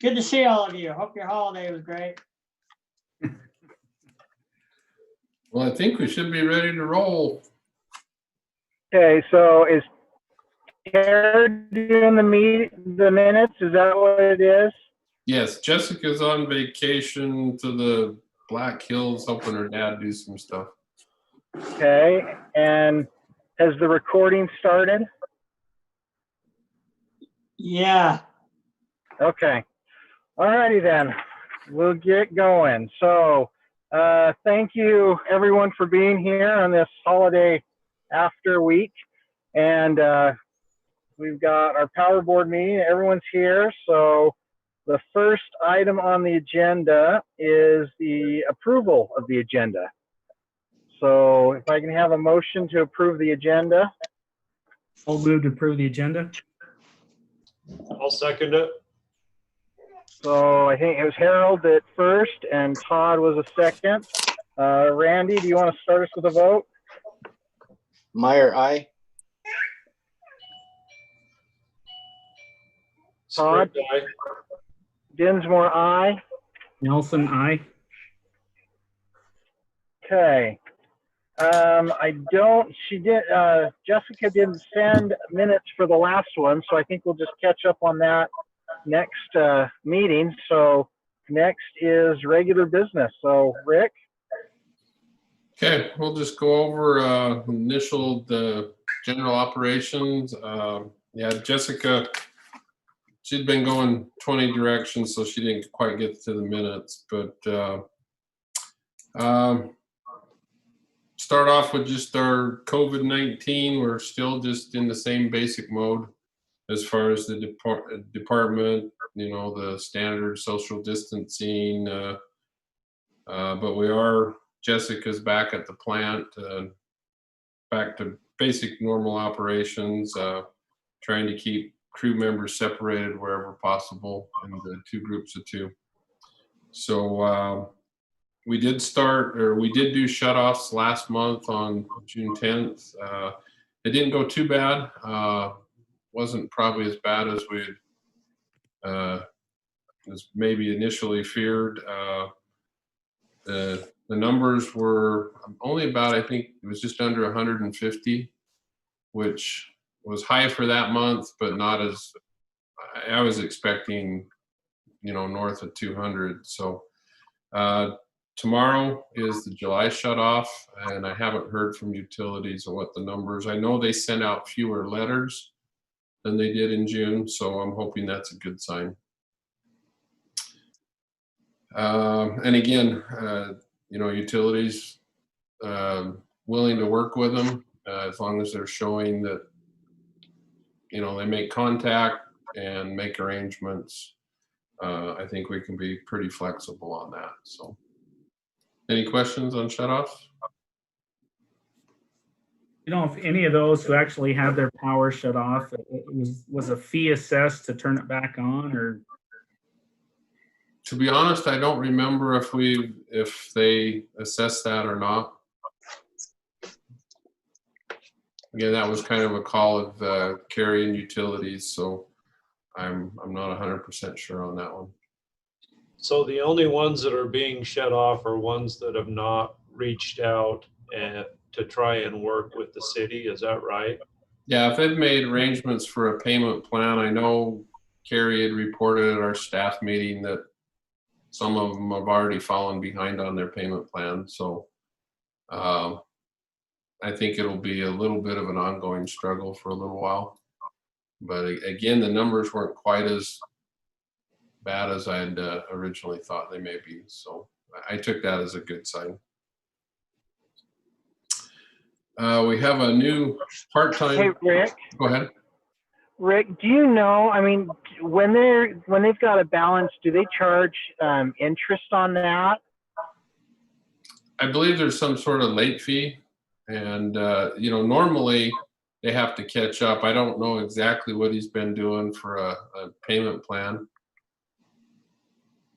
Good to see all of you. Hope your holiday was great. Well, I think we should be ready to roll. Okay, so is Tara doing the minutes? Is that what it is? Yes, Jessica's on vacation to the Black Hills, helping her dad do some stuff. Okay, and has the recording started? Yeah. Okay. Alrighty then, we'll get going. So, thank you everyone for being here on this holiday after week. And we've got our power board meeting. Everyone's here. So the first item on the agenda is the approval of the agenda. So if I can have a motion to approve the agenda. I'll move to approve the agenda. I'll second it. So I think it was Harold at first and Todd was a second. Randy, do you want to start us with a vote? Meyer, aye. Todd? Sprint, aye. Dinsmore, aye. Nelson, aye. Okay. Jessica didn't send minutes for the last one, so I think we'll just catch up on that next meeting. So next is regular business. So Rick? Okay, we'll just go over the general operations. Yeah, Jessica, she'd been going 20 directions, so she didn't quite get to the minutes, but start off with just our COVID-19. We're still just in the same basic mode as far as the department, the standard social distancing, but Jessica's back at the plant, back to basic normal operations, trying to keep crew members separated wherever possible in the two groups of two. So we did do shutoffs last month on June 10th. It didn't go too bad. Wasn't probably as bad as as maybe initially feared. The numbers were only about, I think it was just under 150, which was high for that month, but not as I was expecting, north of 200. So tomorrow is the July shutoff, and I haven't heard from utilities on what the numbers. I know they sent out fewer letters than they did in June, so I'm hoping that's a good sign. And again, utilities willing to work with them as long as they're showing that they make contact and make arrangements. I think we can be pretty flexible on that. So any questions on shutoffs? If any of those who actually had their power shut off, was a fee assessed to turn it back on, or? To be honest, I don't remember if they assessed that or not. Again, that was kind of a call of Carrie and utilities, so I'm not 100% sure on that one. So the only ones that are being shut off are ones that have not reached out and to try and work with the city. Is that right? Yeah, if they've made arrangements for a payment plan, I know Carrie had reported at our staff meeting that some of them have already fallen behind on their payment plan. So I think it'll be a little bit of an ongoing struggle for a little while. But again, the numbers weren't quite as bad as I had originally thought they may be. So I took that as a good sign. We have a new part-time. Hey, Rick. Go ahead. Rick, do you know, when they've got a balance, do they charge interest on that? I believe there's some sort of late fee, and normally they have to catch up. I don't know exactly what he's been doing for a payment plan.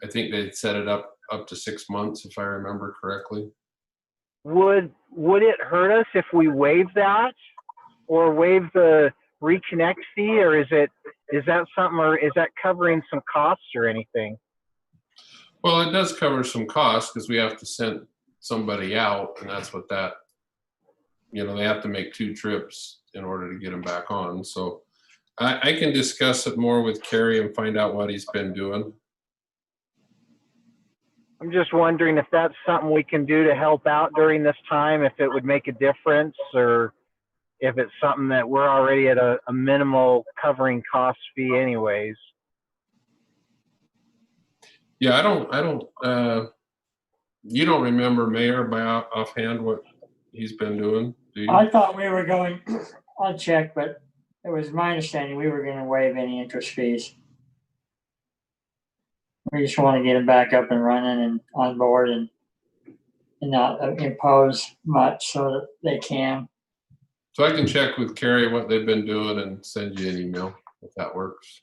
I think they set it up to 6 months, if I remember correctly. Would it hurt us if we waive that, or waive the reconnect fee, or is that something, or is that covering some costs or anything? Well, it does cover some costs because we have to send somebody out, and that's what that, they have to make 2 trips in order to get them back on. So I can discuss it more with Kerry and find out what he's been doing. I'm just wondering if that's something we can do to help out during this time, if it would make a difference, or if it's something that we're already at a minimal covering cost fee anyways. Yeah, you don't remember, Mayor, by offhand what he's been doing, do you? I thought we were going, I'll check, but it was my understanding we were gonna waive any interest fees. We just want to get them back up and running and on board and not impose much so that they can. So I can check with Kerry what they've been doing and send you an email if that works.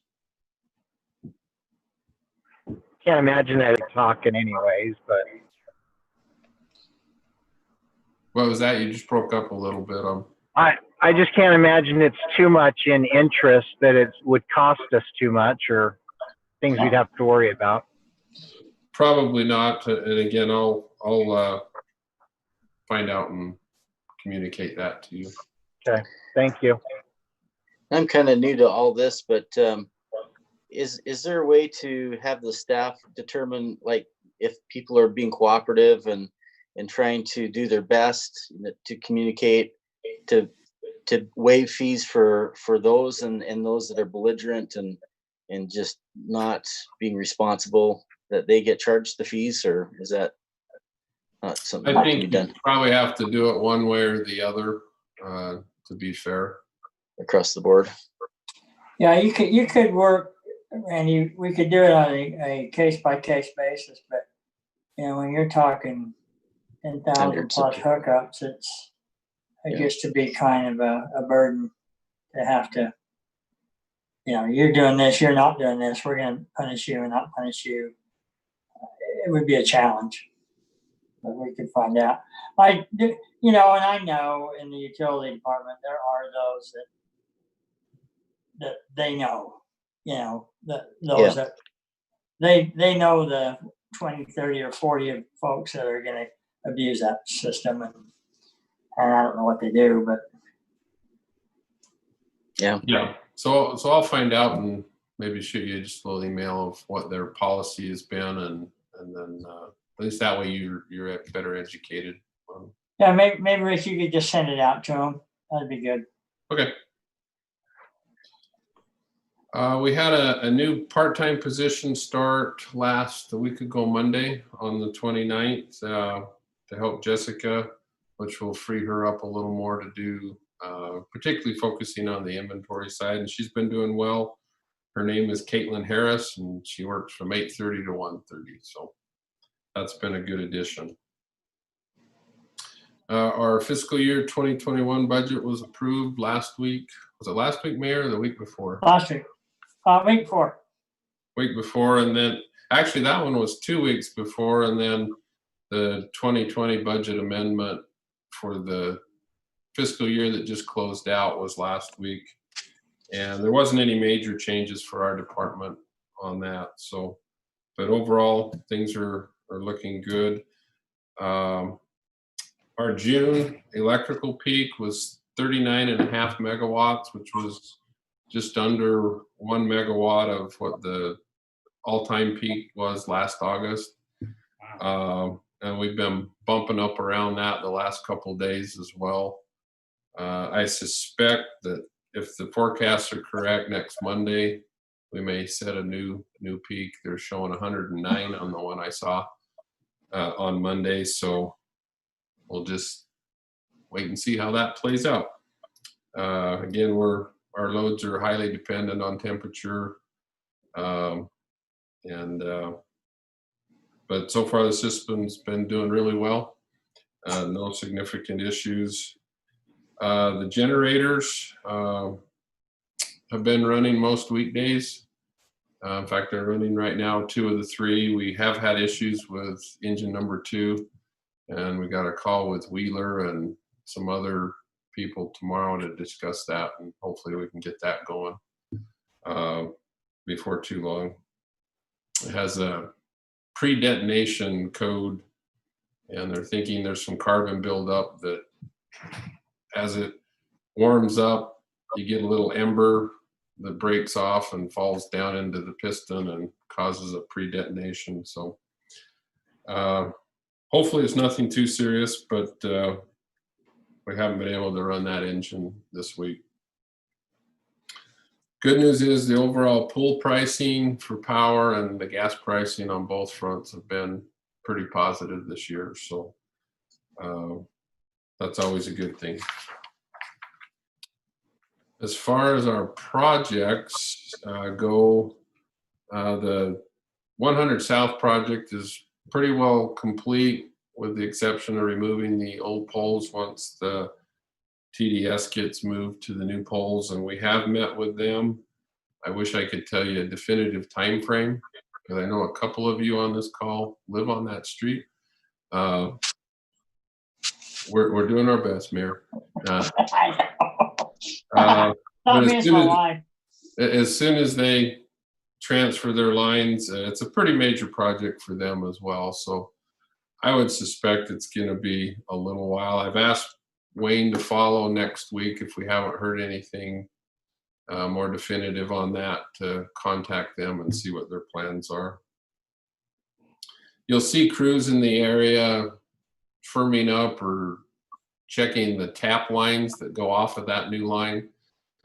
Can't imagine that it's talking anyways, but What was that? You just broke up a little bit. I just can't imagine it's too much in interest that it would cost us too much, or things we'd have to worry about. Probably not. And again, I'll find out and communicate that to you. Okay, thank you. I'm kind of new to all this, but is there a way to have the staff determine, like, if people are being cooperative and trying to do their best to communicate, to waive fees for those and those that are belligerent and just not being responsible, that they get charged the fees, or is that not something I that can be think you done probably have to do it one way or the other, to be fair. across the board? Yeah, you could work, Randy, we could do it on a case by case basis, but when you're talking 10,000 Hundreds of plus people. hookups, it Yeah. gets to be kind of a burden to have to, you're doing this, you're not doing this, we're going to punish you and not punish you. It would be a challenge, but we could find out. And I know in the utility department, there are those that they know, those that they know the 20, 30 or 40 of folks that are going to abuse that system. And I don't know what they do, but Yeah. So I'll find out and maybe shoot you just a little email of what their policy has been, and then at least that way you're better educated. yeah, maybe Rich, you could just send it out to them. That'd be good. Okay. We had a new part-time position start a week ago Monday on the 29th to help Jessica, which will free her up a little more to do, particularly focusing on the inventory side. And she's been doing well. Her name is Caitlin Harris, and she works from 8:30 to 1:30. So that's been a good addition. Our fiscal year 2021 budget was approved last week. Was it last week, Mayor, or the week before? Last week, week before. Week before, and then actually that one was 2 weeks before, and then the 2020 budget amendment for the fiscal year that just closed out was last week. And there wasn't any major changes for our department on that. So, but overall, things are looking good. Our June electrical peak was 39.5 megawatts, which was just under 1 megawatt of what the all-time peak was last August. And we've been bumping up around that the last couple of days as well. I suspect that if the forecasts are correct, next Monday, we may set a new peak. They're showing 109 on the one I saw on Monday. So we'll just wait and see how that plays out. Again, our loads are highly dependent on temperature. But so far the system's been doing really well. No significant issues. The generators have been running most weekdays. In fact, they're running right now 2 of the 3. We have had issues with engine number 2, and we got a call with Wheeler and some other people tomorrow to discuss that, and hopefully we can get that going before too long. It has a pre-detonation code, and they're thinking there's some carbon buildup that as it warms up, you get a little ember that breaks off and falls down into the piston and causes a pre-detonation. So hopefully it's nothing too serious, but we haven't been able to run that engine this week. Good news is the overall pool pricing for power and the gas pricing on both fronts have been pretty positive this year. So that's always a good thing. As far as our projects go, the 100 South project is pretty well complete, with the exception of removing the old poles once the TDS gets moved to the new poles, and we have met with them. I wish I could tell you a definitive time frame, because I know a couple of you on this call live on that street. We're doing our best, Mayor. But as soon as they transfer their lines, it's a pretty major project for them as well. So I would suspect it's going to be a little while. I've asked Wayne to follow next week if we haven't heard anything more definitive on that, to contact them and see what their plans are. You'll see crews in the area firming up or checking the tap lines that go off of that new line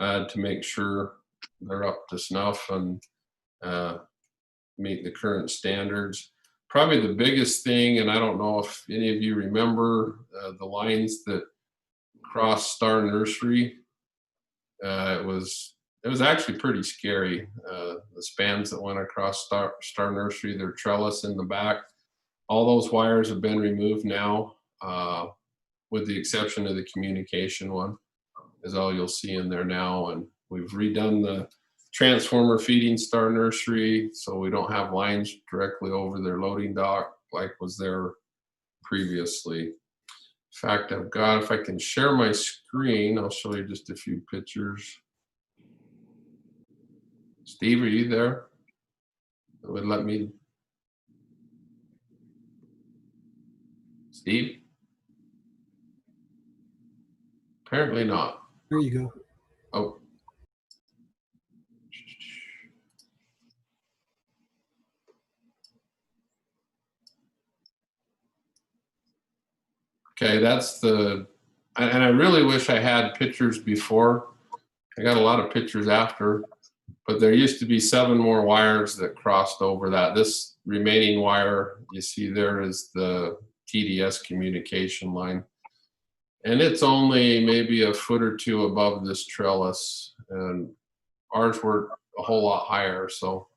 to make sure they're up to snuff and meet the current standards. Probably the biggest thing, and I don't know if any of you remember the lines that cross Star Nursery. It was actually pretty scary. The spans that went across Star Nursery, their trellis in the back, all those wires have been removed now, with the exception of the communication one, is all you'll see in there now. And we've redone the transformer feeding Star Nursery, so we don't have lines directly over their loading dock like was there previously. In fact, I've got, if I can share my screen, I'll show you just a few pictures. Steve, are you there? It would let me. Steve? Apparently not. There you go. Oh. Okay, that's the, and I really wish I had pictures before. I got a lot of pictures after, but there used to be 7 more wires that crossed over that. This remaining wire you see there is the TDS communication line. And it's only maybe a foot or 2 above this trellis, and ours were a whole lot higher. So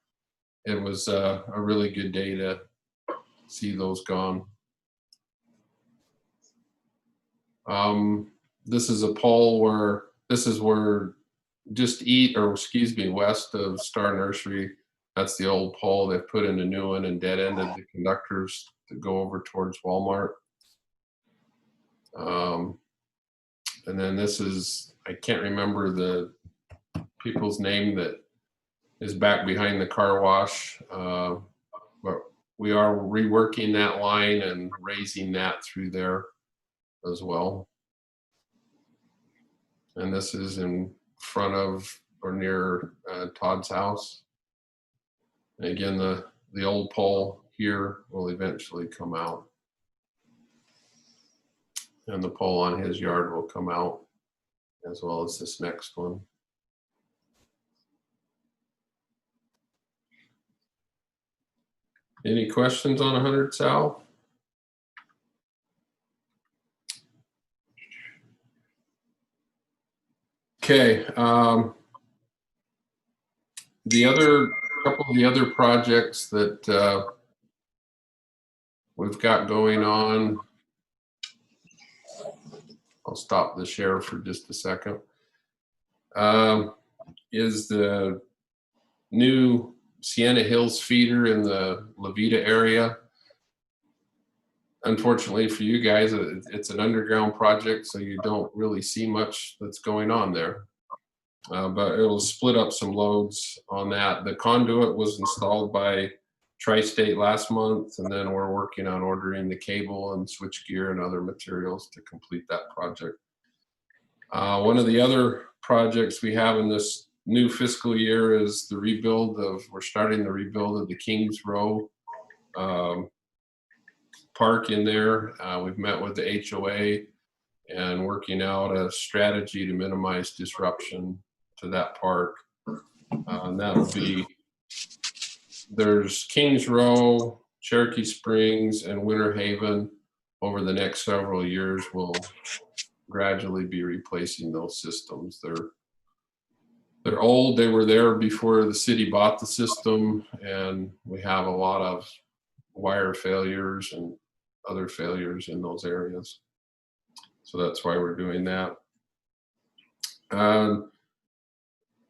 it was a really good day to see those gone. This is a pole where, this is where just west of Star Nursery, that's the old pole. They've put in a new one and dead-ended the conductors to go over towards Walmart. And then this is, I can't remember the people's name that is back behind the car wash, but we are reworking that line and raising that through there as well. And this is in front of or near Todd's house. And again, the old pole here will eventually come out, and the pole on his yard will come out, as well as this next one. Any questions on 100 South? Okay, the other couple of the other projects that we've got going on, I'll stop the share for just a second, is the new Sienna Hills feeder in the Levita area. unfortunately for you guys, it's an underground project, so you don't really see much that's going on there. But it'll split up some loads on that. The conduit was installed by Tri-State last month, and then we're working on ordering the cable and switchgear and other materials to complete that project. One of the other projects we have in this new fiscal year is we're starting the rebuild of the Kings Row park in there. We've met with the HOA and working out a strategy to minimize disruption to that park. And that'll be, there's Kings Row, Cherokee Springs, and Winter Haven. Over the next several years, we'll gradually be replacing those systems. They're old. They were there before the city bought the system, and we have a lot of wire failures and other failures in those areas. So that's why we're doing that.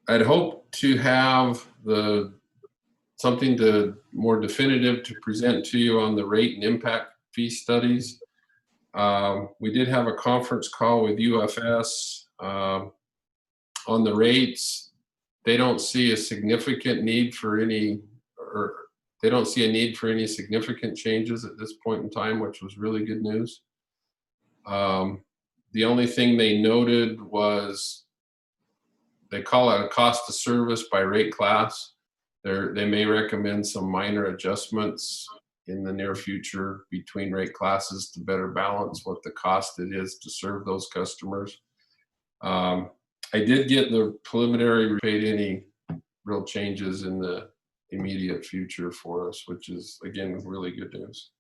I'd hope to have something more definitive to present to you on the rate and impact fee studies. We did have a conference call with UFS on the rates. They don't see a significant need for any, or they don't see a need for any significant changes at this point in time, which was really good news. The only thing they noted was they call it a cost of service by rate class. They may recommend some minor adjustments in the near future between rate classes to better balance what the cost it is to serve those customers. I did get the preliminary paid any real changes in the immediate future for us, which is, again, really good news.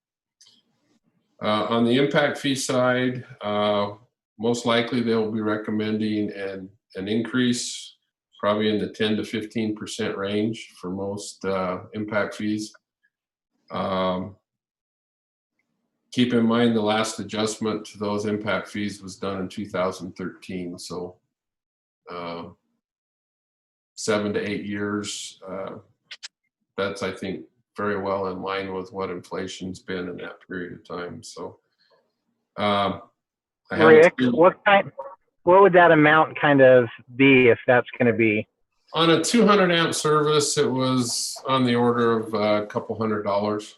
On the impact fee side, most likely they'll be recommending an increase, probably in the 10 to 15% range for most impact fees. Keep in mind the last adjustment to those impact fees was done in 2013, so 7 to 8 years. That's, I think, very well in line with what inflation's been in that period of time. So, Rick, what would that amount kind of be if that's going to be? On a 200 amp service, it was on the order of a couple $100.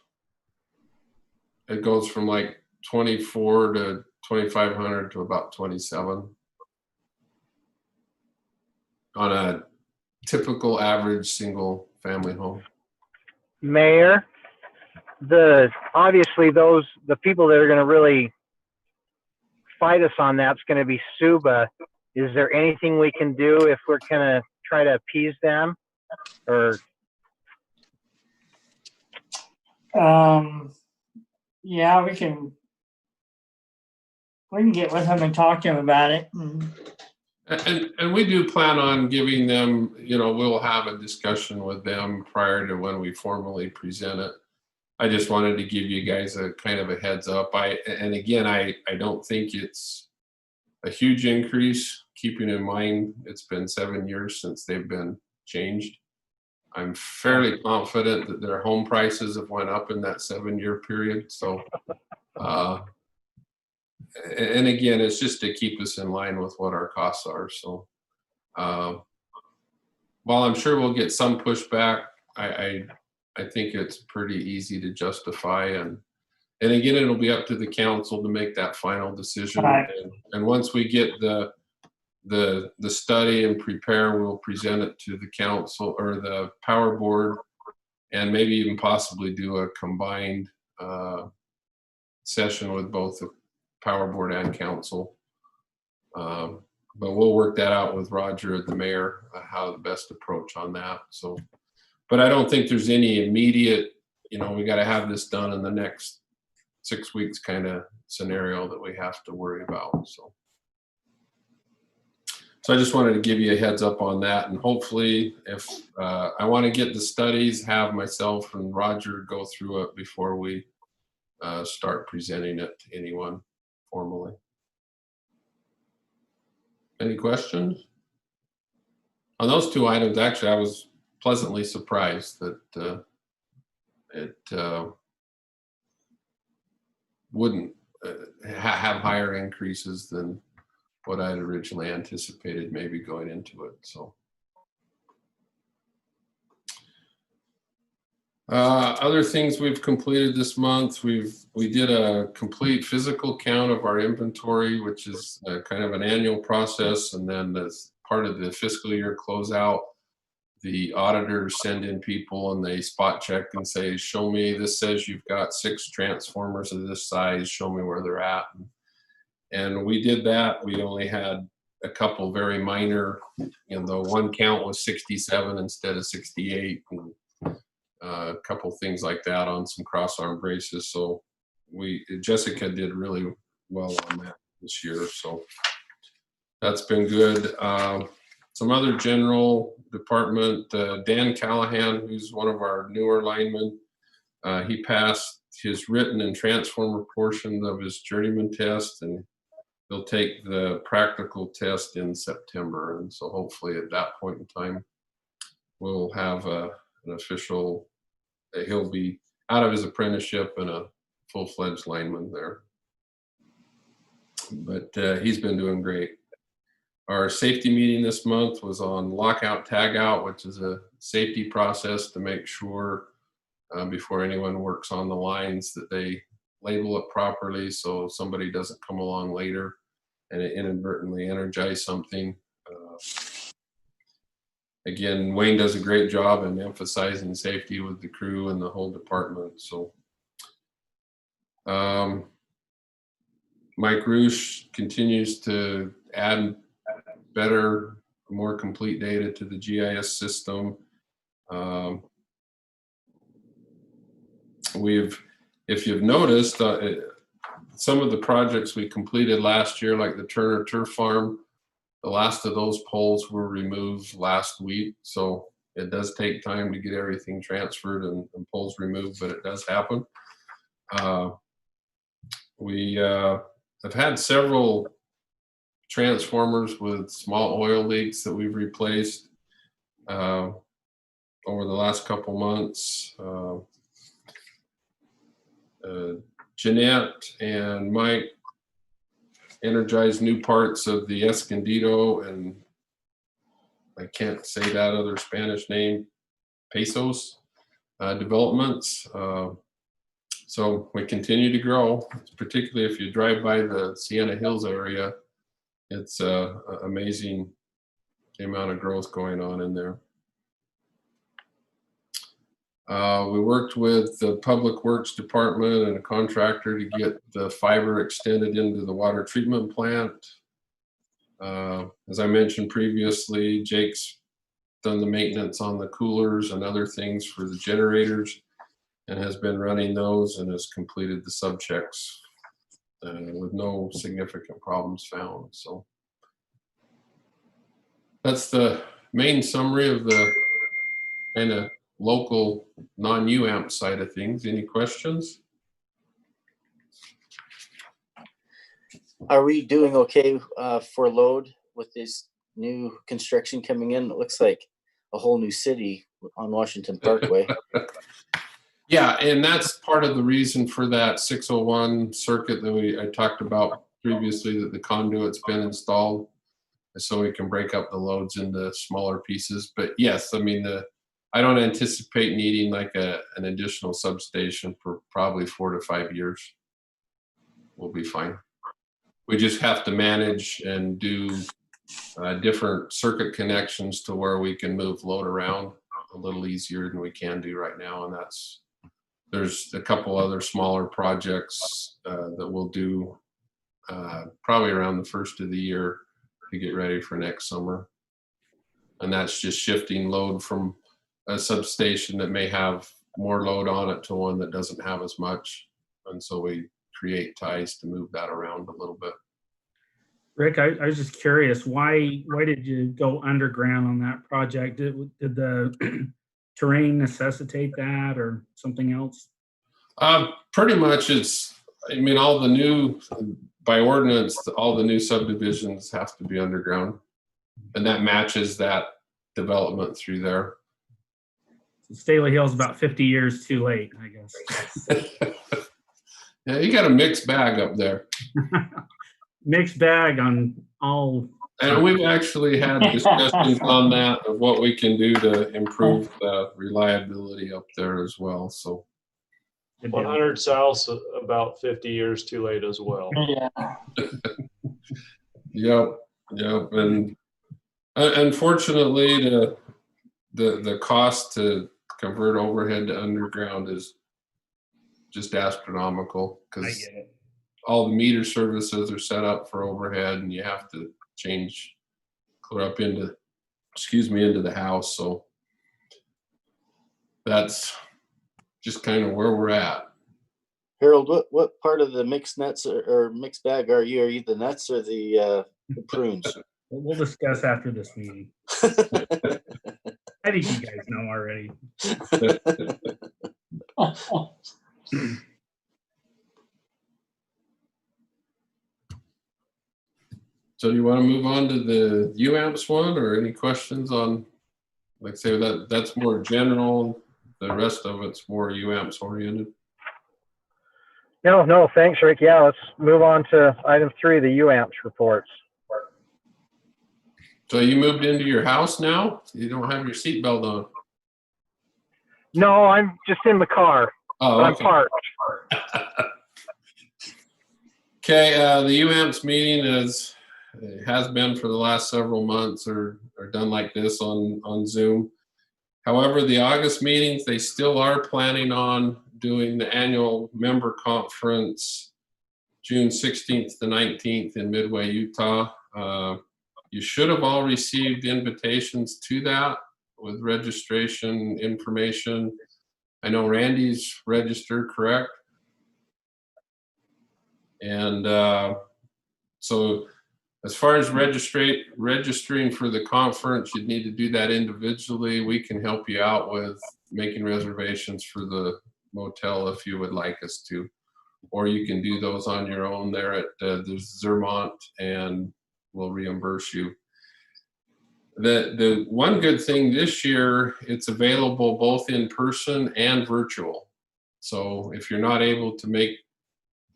It goes from like 24 to 2,500 to about 27 on a typical average single family home. Mayor, obviously the people that are going to really fight us on that's going to be Suba. Is there anything we can do if we're going to try to appease them, or? Yeah, we can get with them and talk to them about it. And we do plan on giving them, we'll have a discussion with them prior to when we formally present it. I just wanted to give you guys a kind of a heads up. And again, I don't think it's a huge increase, keeping in mind it's been 7 years since they've been changed. I'm fairly confident that their home prices have went up in that 7-year period. So, and again, it's just to keep us in line with what our costs are. So, while I'm sure we'll get some pushback, I think it's pretty easy to justify, and again, it'll be up to the council to make that final decision. Right. And once we get the study and prepare, we'll present it to the council or the power board, and maybe even possibly do a combined session with both the power board and council. But we'll work that out with Roger and the mayor, how the best approach on that. So, but I don't think there's any immediate, we got to have this done in the next 6 weeks kind of scenario that we have to worry about. So I just wanted to give you a heads up on that. And hopefully if I want to get the studies, have myself and Roger go through it before we start presenting it to anyone formally. Any questions? On those two items, actually, I was pleasantly surprised that wouldn't have higher increases than what I'd originally anticipated maybe going into it. So other things we've completed this month, we did a complete physical count of our inventory, which is kind of an annual process. And then as part of the fiscal year closeout, the auditors send in people and they spot check and say, show me, this says you've got 6 transformers of this size, show me where they're at. And we did that. We only had a couple very minor, the one count was 67 instead of 68, and a couple things like that on some cross arm braces. So Jessica did really well on that this year. So that's been good. Some other general department, Dan Callahan, who's one of our newer linemen, he passed his written and transformer portion of his journeyman test, and he'll take the practical test in September. And so hopefully at that point in time, we'll have an official, he'll be out of his apprenticeship and a full-fledged lineman there. But he's been doing great. Our safety meeting this month was on lockout tagout, which is a safety process to make sure before anyone works on the lines that they label it properly so somebody doesn't come along later and inadvertently energize something. Again, Wayne does a great job in emphasizing safety with the crew and the whole department. So Mike Roosh continues to add better, more complete data to the GIS system. If you've noticed, some of the projects we completed last year, like the Turner Turf Farm, the last of those poles were removed last week. So it does take time to get everything transferred and poles removed, but it does happen. We have had several transformers with small oil leaks that we've replaced over the last couple months. Jeanette and Mike energized new parts of the Escondido and I can't say that other Spanish name, Pesos developments. So we continue to grow, particularly if you drive by the Sienna Hills area. It's amazing the amount of growth going on in there. We worked with the Public Works Department and a contractor to get the fiber extended into the water treatment plant. As I mentioned previously, Jake's done the maintenance on the coolers and other things for the generators and has been running those and has completed the sub checks with no significant problems found. So that's the main summary of the kind of local non-UAMP side of things. Any questions? Are we doing okay for load with this new construction coming in? It looks like a whole new city on Washington Parkway. Yeah, and that's part of the reason for that 601 circuit that I talked about previously, that the conduit's been installed so we can break up the loads into smaller pieces. But yes, I mean, I don't anticipate needing like an additional substation for probably 4 to 5 years. We'll be fine. We just have to manage and do different circuit connections to where we can move load around a little easier than we can do right now. And there's a couple other smaller projects that we'll do probably around the first of the year to get ready for next summer. And that's just shifting load from a substation that may have more load on it to one that doesn't have as much. And so we create ties to move that around a little bit. Rick, I was just curious, why did you go underground on that project? Did the terrain necessitate that or something else? Pretty much all the new, by ordinance, all the new subdivisions have to be underground. And that matches that development through there. Staley Hill's about 50 years too late, I guess. Yeah, you got a mixed bag up there. Mixed bag on all. And we've actually had discussions on that of what we can do to improve the reliability up there as well. So, Good deal. 100 South, about 50 years too late as well. Yeah. yep. And unfortunately, the cost to convert overhead to underground is just astronomical I because get it. all the meter services are set up for overhead, and you have to change clear up into the house. So that's just kind of where we're at. Harold, what part of the mixed nuts or mixed bag are you? Are you the nuts or the prunes? We'll discuss after this meeting. I think you guys know already. So do you want to move on to the UAMPS one, or any questions on, like say that's more general, the rest of it's more UAMPS oriented? No, thanks, Rick. Yeah, let's move on to item 3, the UAMPS reports. So you moved into your house now? You don't have your seatbelt on? No, I'm just in the car. Oh, But I'm okay. parked. Okay, the UAMPS meeting has been for the last several months or done like this on Zoom. However, the August meetings, they still are planning on doing the annual member conference June 16th to 19th in Midway, Utah. You should have all received invitations to that with registration information. I know Randy's registered, correct? And so as far as registering for the conference, you'd need to do that individually. We can help you out with making reservations for the motel if you would like us to. Or you can do those on your own there at the Zermatt, and we'll reimburse you. The one good thing this year, it's available both in person and virtual. So if you're not able to make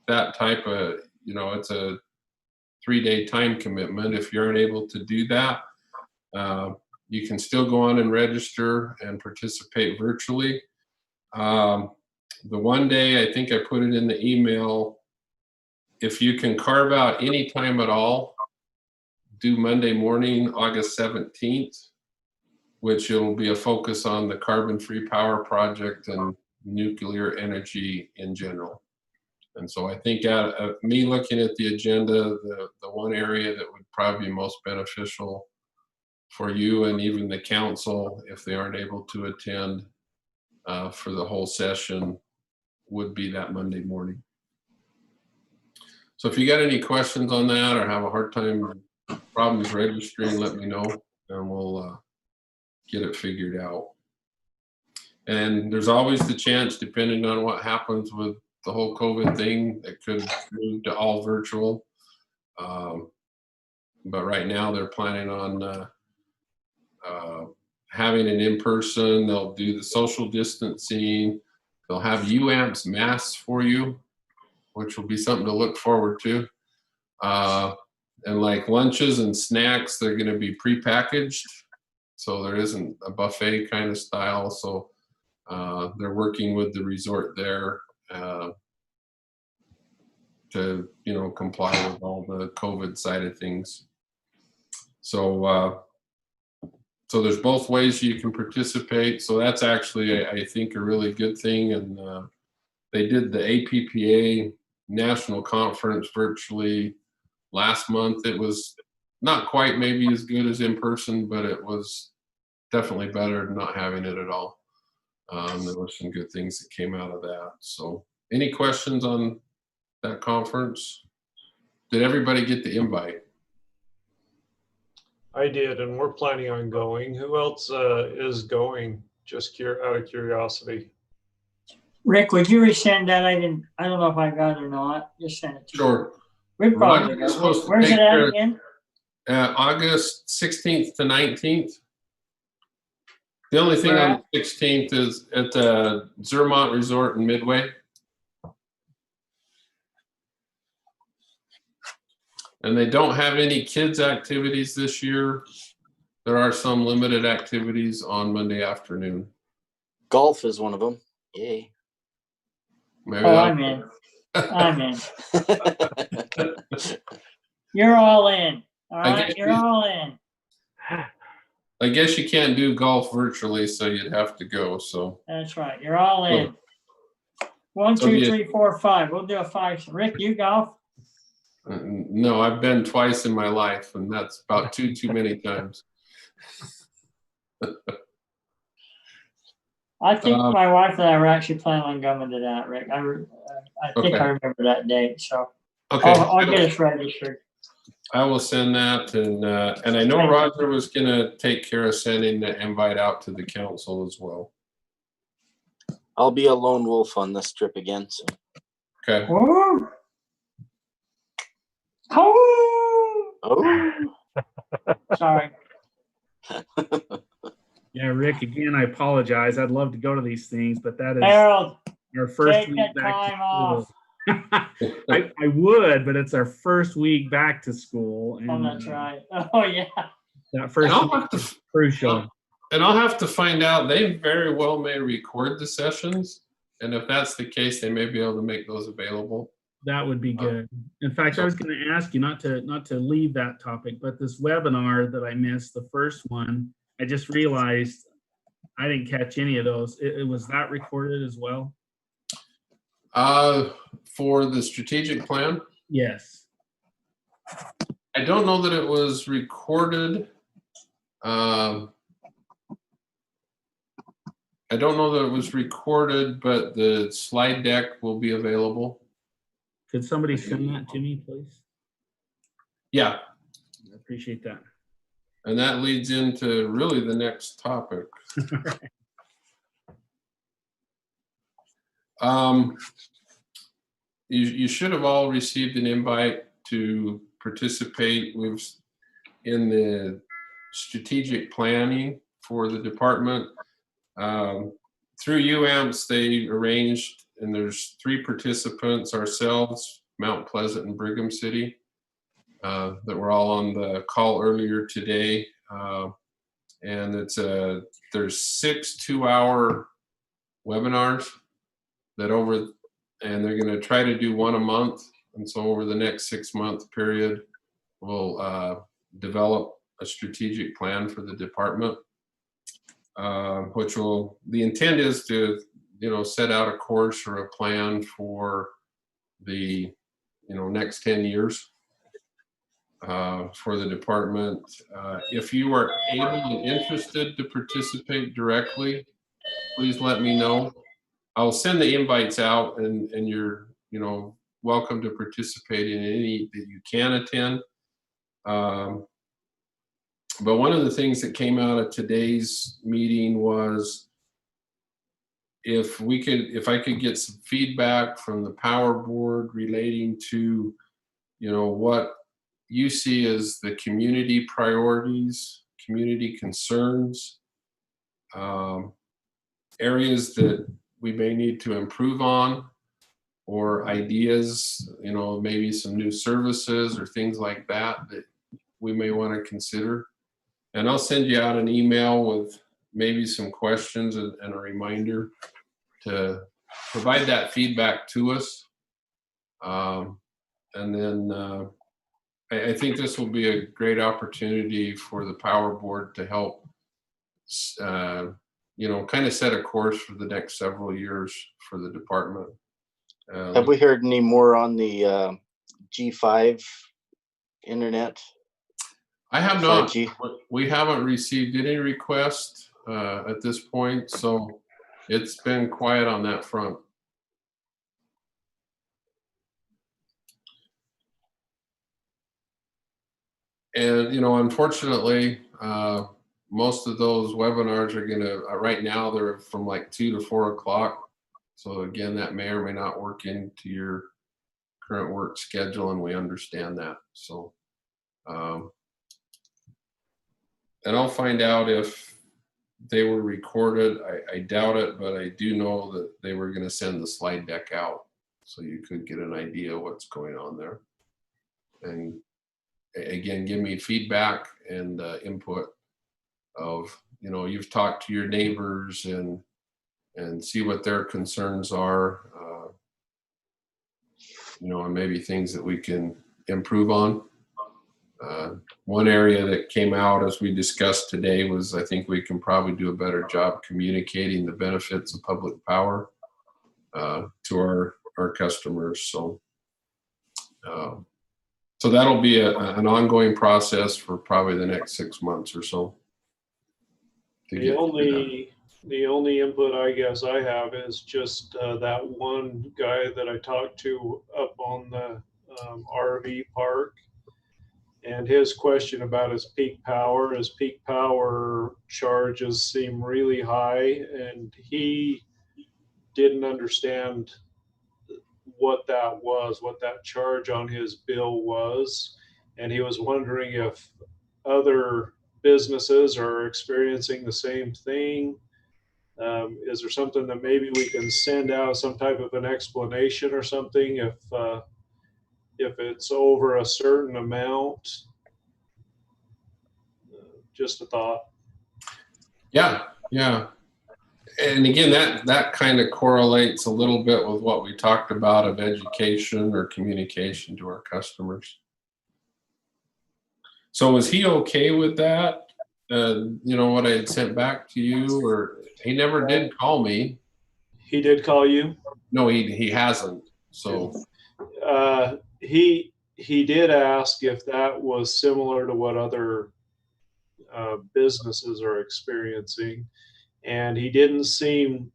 that type of, it's a 3-day time commitment. If you're unable to do that, you can still go on and register and participate virtually. The one day, I think I put it in the email, if you can carve out any time at all, do Monday morning, August 17th, which will be a focus on the carbon-free power project and nuclear energy in general. And so I think me looking at the agenda, the one area that would probably be most beneficial for you and even the council, if they aren't able to attend for the whole session, would be that Monday morning. So if you got any questions on that or have a hard time, problems registering, let me know and we'll get it figured out. And there's always the chance, depending on what happens with the whole COVID thing, that could move to all virtual. But right now they're planning on having it in person. They'll do the social distancing. They'll have UAMPS masks for you, which will be something to look forward to. And like lunches and snacks, they're going to be prepackaged. So there isn't a buffet kind of style. So they're working with the resort there to, comply with all the COVID side of things. So there's both ways you can participate. So that's actually, I think, a really good thing. And they did the APPA National Conference virtually last month. It was not quite maybe as good as in person, but it was definitely better than not having it at all. There were some good things that came out of that. So any questions on that conference? Did everybody get the invite? I did, and we're planning on going. Who else is going? Just out of curiosity. Rick, would you resend that? I don't know if I got it or not. Just send it to me. Sure. We'd probably Roger was go. supposed to Where's take it at care of- again? August 16th to 19th. The only thing Where on the 16th is at the Zermatt Resort in Midway. And they don't have any kids activities this year. There are some limited activities on Monday afternoon. Golf is one of them. Yay. Maybe Oh, that'll- I'm in. I'm in. You're all in. All I right, guess you're you- all in. I guess you can't do golf virtually, so you'd have to go. So That's right. You're all in. 1, So 2, you- 3, 4, 5. We'll do a 5. Rick, you golf? no, I've been twice in my life, and that's about too many times. I think Um, my wife and I were actually planning on going to that, Rick. I think Okay. I remember that date. So Okay, I'll get us registered. I will send that, and I know Roger was gonna take care of sending the invite out to the council as well. I'll be a lone wolf on this trip again. So Okay. Woo! Oh! oh, Sorry. Yeah, Rick, again, I apologize. I'd love to go to these things, but that is Harold, our first take week that back to time school. off. I would, but it's our first week back to school. And Oh, that's right. Oh, yeah. that first And I'll week have to is crucial. And I'll have to find out. They very well may record the sessions, and if that's the case, they may be able to make those available. That would be good. In fact, I was going to ask you not to leave that topic, but this webinar that I missed, the first one, I just realized I didn't catch any of those. It was that recorded as well? For the strategic plan, Yes. I don't know that it was recorded. I don't know that it was recorded, but the slide deck will be available. Could somebody send that to me, please? Yeah, I appreciate that. and that leads into really the next topic. You should have all received an invite to participate in the strategic planning for the department. Through UAMPS, they arranged, and there's 3 participants, ourselves, Mount Pleasant, and Brigham City, that were all on the call earlier today. And there's 6 2-hour webinars and they're going to try to do 1 a month. And so over the next 6-month period, we'll develop a strategic plan for the department, the intent is to, set out a course or a plan for the, next 10 years for the department. If you are able and interested to participate directly, please let me know. I'll send the invites out, and you're, welcome to participate in any that you can attend. But one of the things that came out of today's meeting was if I could get some feedback from the Power Board relating to, what you see as the community priorities, community concerns, areas that we may need to improve on, or ideas, maybe some new services or things like that we may want to consider. And I'll send you out an email with maybe some questions and a reminder to provide that feedback to us. And then I think this will be a great opportunity for the Power Board to help, kind of set a course for the next several years for the department. have we heard any more on the G5 internet? I have not. 5G? We haven't received any requests at this point, so it's been quiet on that front. And, unfortunately, most of those webinars are right now, they're from like 2 to 4 o'clock. So again, that may or may not work into your current work schedule, and we understand that. So, and I'll find out if they were recorded. I doubt it, but I do know that they were going to send the slide deck out, so you could get an idea what's going on there. And again, give me feedback and input of, you know, you've talked to your neighbors and see what their concerns are, you know, and maybe things that we can improve on. One area that came out as we discussed today was I think we can probably do a better job communicating the benefits of public power to our customers. So so that'll be an ongoing process for probably the next 6 months or so. The only input I guess I have is just that one guy that I talked to up on the RV park, and his question about his peak power. His peak power charges seem really high, and he didn't understand what that was, what that charge on his bill was, and he was wondering if other businesses are experiencing the same thing. Is there something that maybe we can send out, some type of an explanation or something if it's over a certain amount? Just a thought. Yeah. And again, that kind of correlates a little bit with what we talked about of education or communication to our customers. So was he okay with that? You know, what I had sent back to you, or he never did call me. He did call you? No, he hasn't. So he did ask if that was similar to what other businesses are experiencing, and he seemed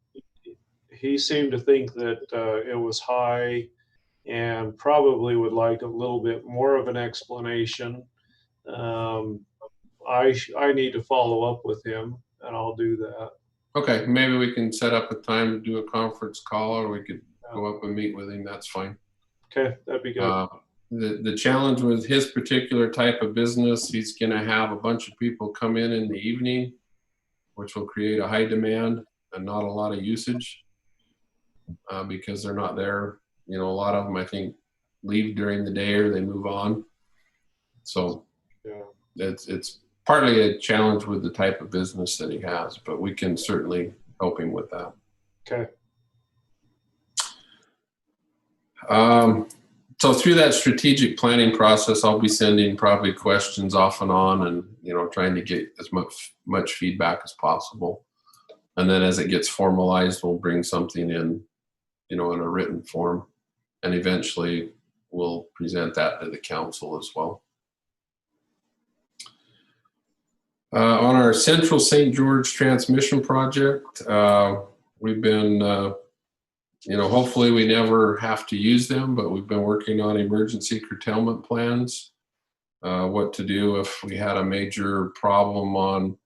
to think that it was high, and probably would like a little bit more of an explanation. I need to follow up with him, and I'll do that. okay, maybe we can set up a time to do a conference call, or we could go up and meet with him. That's fine. Okay, that'd be good. The challenge with his particular type of business, he's going to have a bunch of people come in the evening, which will create a high demand and not a lot of usage because they're not there. You know, a lot of them, I think, leave during the day or they move on. So Yeah. it's partly a challenge with the type of business that he has, but we can certainly help him with that. Okay. So through that strategic planning process, I'll be sending probably questions off and on, and you know, trying to get as much feedback as possible. And then as it gets formalized, we'll bring something in, you know, in a written form, and eventually we'll present that to the council as well. On our Central St. George transmission project, we've been you know, hopefully we never have to use them, but we've been working on emergency curtailment plans, what to do if we had a major problem on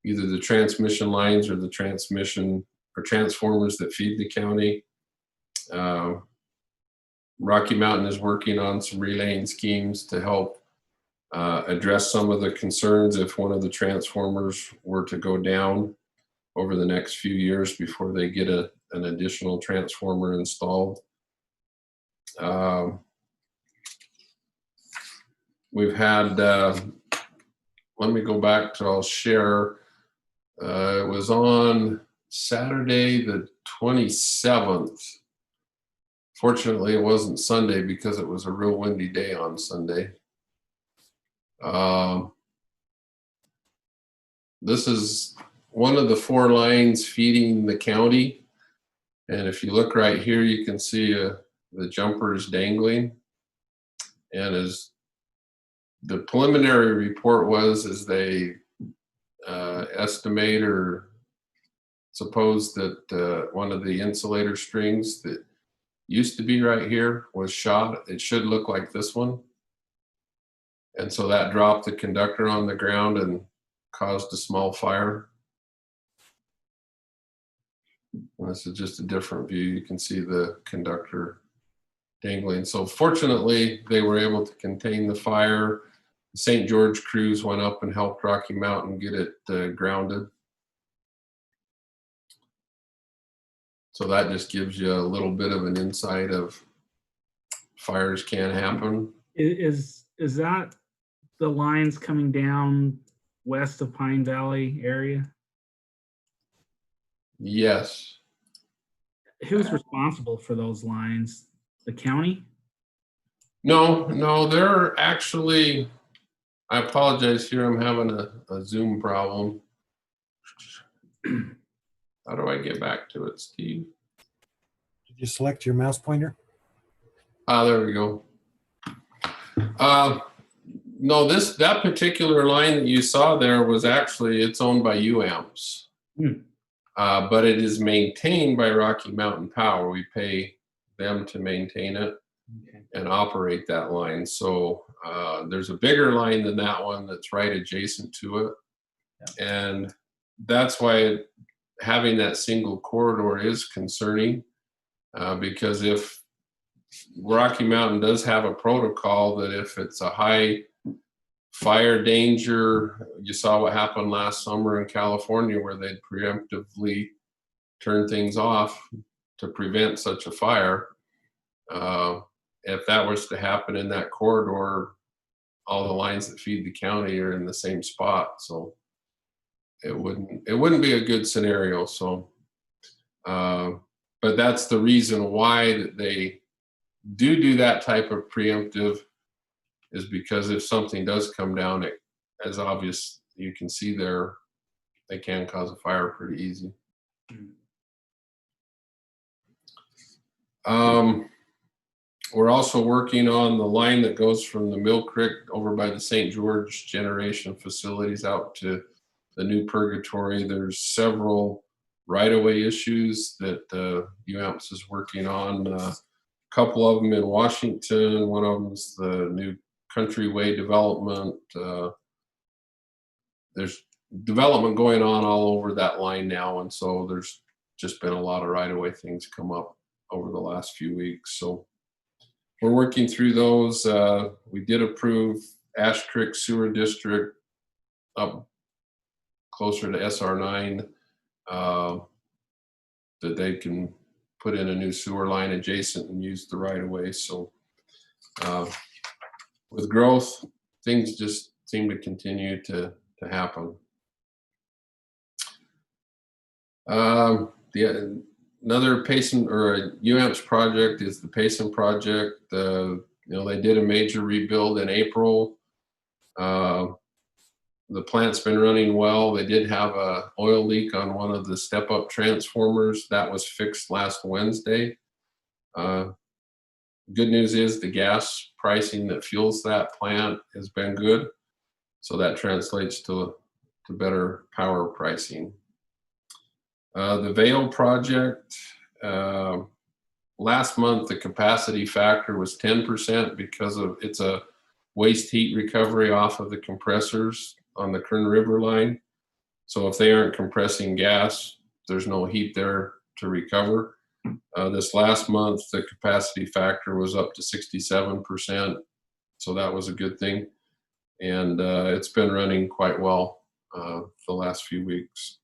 either the transmission lines or the transmission or transformers that feed the county. Rocky Mountain is working on some relaying schemes to help address some of the concerns if one of the transformers were to go down over the next few years before they get an additional transformer installed. We've had, let me go back to, I'll share, it was on Saturday the 27th. Fortunately, it wasn't Sunday because it was a real windy day on Sunday. This is one of the 4 lines feeding the county. And if you look right here, you can see the jumpers dangling. And as the preliminary report was, is they estimate or suppose that one of the insulator strings that used to be right here was shot. It should look like this one. And so that dropped the conductor on the ground and caused a small fire. And this is just a different view. You can see the conductor dangling. So fortunately, they were able to contain the fire. The St. George crews went up and helped Rocky Mountain get it grounded. So that just gives you a little bit of an insight of fires can happen. Is that the lines coming down west of Pine Valley area? Yes. Who's responsible for those lines? The county? No, they're actually, I apologize here, I'm having a Zoom problem. How do I get back to it, Steve? Did you select your mouse pointer? Ah, there we go. No, that particular line that you saw there was actually, it's owned by UAMPS. But it is maintained by Rocky Mountain Power. We pay them to maintain it and operate that line. So there's a bigger line than that one that's right adjacent to it. And that's why having that single corridor is concerning, because if Rocky Mountain does have a protocol that if it's a high fire danger, you saw what happened last summer in California where they'd preemptively turn things off to prevent such a fire. If that was to happen in that corridor, all the lines that feed the county are in the same spot. So it wouldn't be a good scenario. So, but that's the reason why that they do that type of preemptive, is because if something does come down, it, as obvious you can see there, they can cause a fire pretty easy. We're also working on the line that goes from the Mill Creek over by the St. George generation facilities out to the new Purgatory. There's several right-of-way issues that UAMPS is working on. A couple of them in Washington. One of them is the new Countryway development. There's development going on all over that line now, and so there's just been a lot of right-of-way things come up over the last few weeks. So we're working through those. We did approve Ash Creek Sewer District up closer to SR9, that they can put in a new sewer line adjacent and use the right-of-way. So with growth, things just seem to continue to happen. Another Payson or a UAMPS project is the Payson project. They did a major rebuild in April. The plant's been running well. They did have a oil leak on one of the step-up transformers. That was fixed last Wednesday. Good news is the gas pricing that fuels that plant has been good. So that translates to better power pricing. The Vail project, last month the capacity factor was 10% because of it's a waste heat recovery off of the compressors on the Kern River line. So if they aren't compressing gas, there's no heat there to recover. This last month, the capacity factor was up to 67%. So that was a good thing. And it's been running quite well the last few weeks.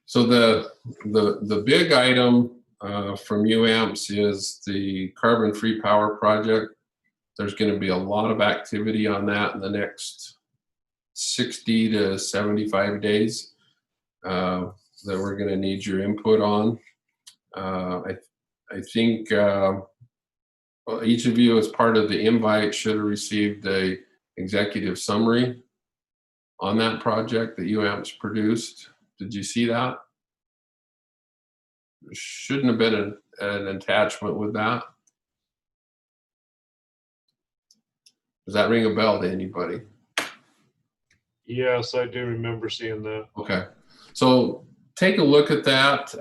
So the big item from UAMPS is the carbon-free power project. There's going to be a lot of activity on that in the next 60 to 75 days that we're going to need your input on. I think each of you, as part of the invite, should have received a executive summary on that project that UAMPS produced. Did you see that? There shouldn't have been an attachment with that. Does that ring a bell to anybody? Yes, I do remember seeing that. Okay, so take a look at that,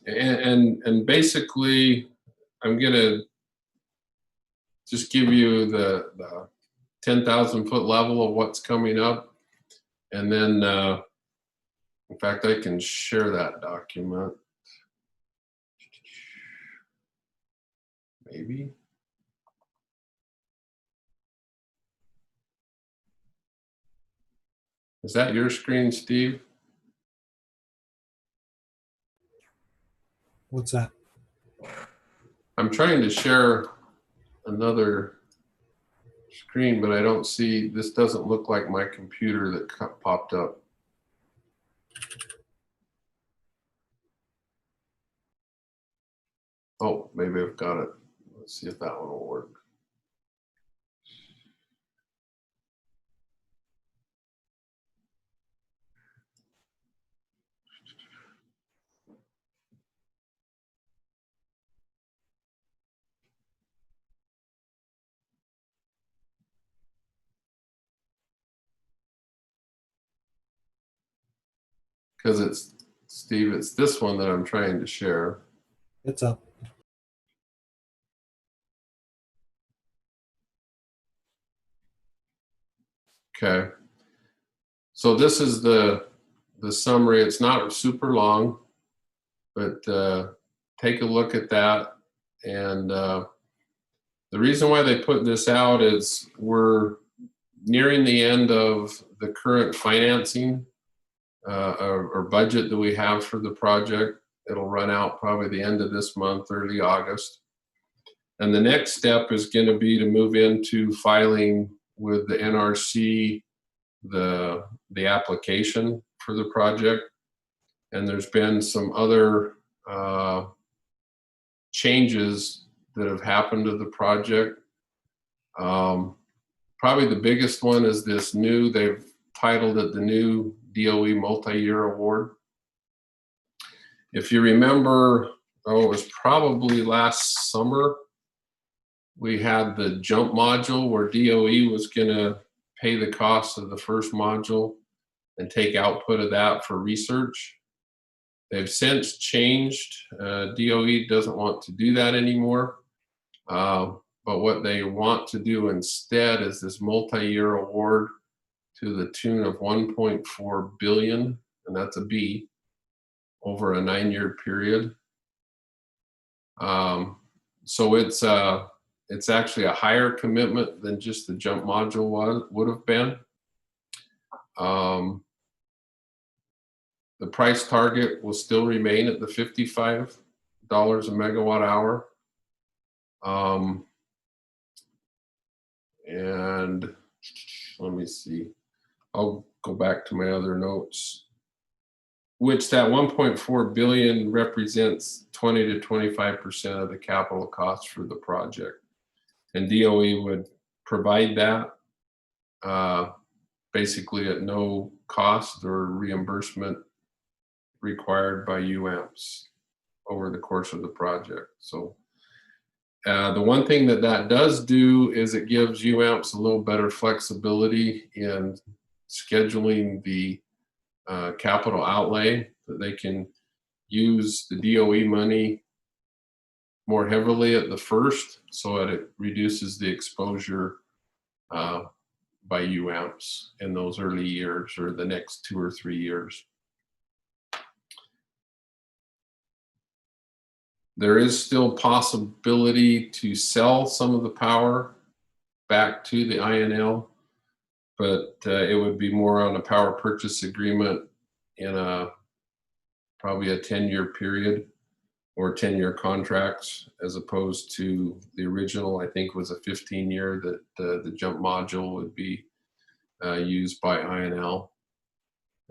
and basically, I'm gonna just give you the 10,000 foot level of what's coming up, and then, in fact, I can share that document. Maybe. Is that your screen, Steve? What's that? I'm trying to share another screen, but I don't see, this doesn't look like my computer that popped up. Oh, maybe I've got it. Let's see if that one will work. Because it's, Steve, it's this one that I'm trying to share. It's up. Okay. So this is the summary. It's not super long, but take a look at that. And the reason why they put this out is we're nearing the end of the current financing or budget that we have for the project. It'll run out probably the end of this month, early August. And the next step is going to be to move into filing with the NRC the application for the project. And there's been some other changes that have happened to the project. Probably the biggest one is this new, they've titled it the new DOE multi-year award. If you remember, it was probably last summer, we had the jump module where DOE was going to pay the cost of the first module and take output of that for research. They've since changed. DOE doesn't want to do that anymore. But what they want to do instead is this multi-year award to the tune of 1.4 billion, and that's a B, over a 9-year period. So it's actually a higher commitment than just the jump module would have been. The price target will still remain at the $55 a megawatt hour. And let me see, I'll go back to my other notes, which that 1.4 billion represents 20 to 25% of the capital costs for the project. And DOE would provide that basically at no cost or reimbursement required by UAMPS over the course of the project. So the one thing that does do is it gives UAMPS a little better flexibility in scheduling the capital outlay, that they can use the DOE money more heavily at the first, so that it reduces the exposure by UAMPS in those early years or the next 2 or 3 years. There is still possibility to sell some of the power back to the INL, but it would be more on a power purchase agreement in probably a 10-year period or 10-year contracts, as opposed to the original, I think was a 15-year that the jump module would be used by INL.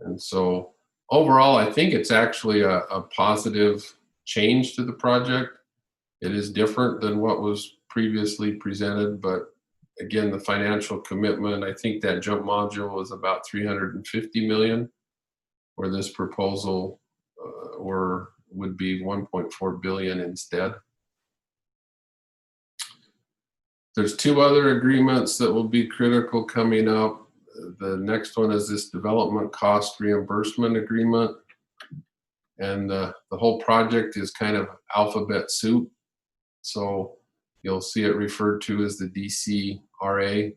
And so overall, I think it's actually a positive change to the project. It is different than what was previously presented, but again, the financial commitment, I think that jump module was about 350 million, where this proposal would be 1.4 billion instead. There's 2 other agreements that will be critical coming up. The next one is this development cost reimbursement agreement. And the whole project is kind of alphabet soup. So you'll see it referred to as the DCRA.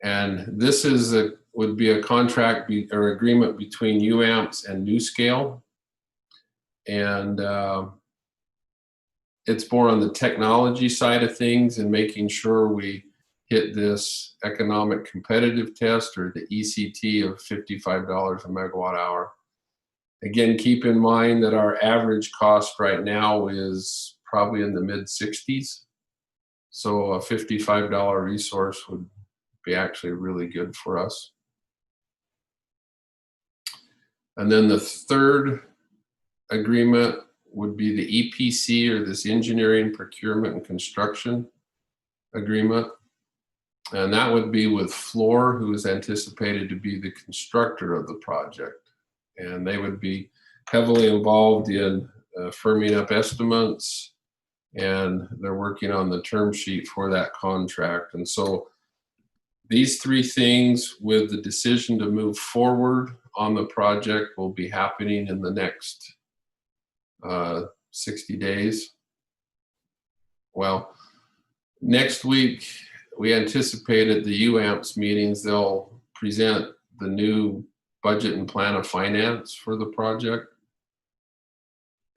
And this would be a contract or agreement between UAMPS and NuScale. And it's more on the technology side of things and making sure we hit this economic competitive test, or the ECT, of $55 a megawatt hour. Again, keep in mind that our average cost right now is probably in the mid-60s. So a $55 resource would be actually really good for us. And then the third agreement would be the EPC, or this engineering, procurement, and construction agreement. And that would be with Fluor, who is anticipated to be the constructor of the project. And they would be heavily involved in firming up estimates, and they're working on the term sheet for that contract. And so these three things, with the decision to move forward on the project, will be happening in the next 60 days. Well, next week, we anticipated the UAMPS meetings. They'll present the new budget and plan of finance for the project.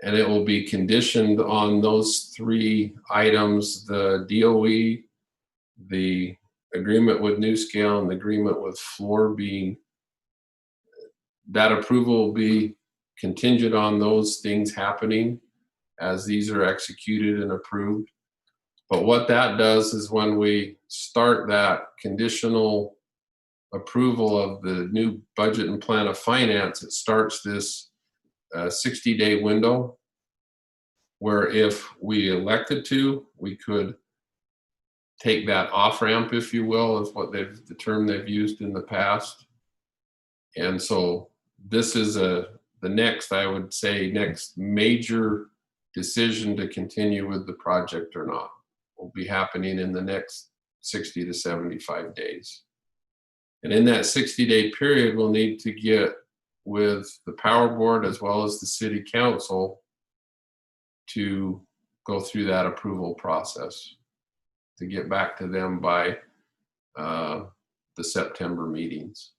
And it will be conditioned on those three items: the DOE, the agreement with NuScale, and the agreement with Fluor. Being that approval will be contingent on those things happening as these are executed and approved. But what that does is, when we start that conditional approval of the new budget and plan of finance, it starts this 60-day window where, if we elected to, we could take that off ramp, if you will, is what the term they've used in the past. And so this is the next, I would say, next major decision to continue with the project or not will be happening in the next 60 to 75 days. And in that 60-day period, we'll need to get with the power board as well as the city council to go through that approval process to get back to them by the September meetings.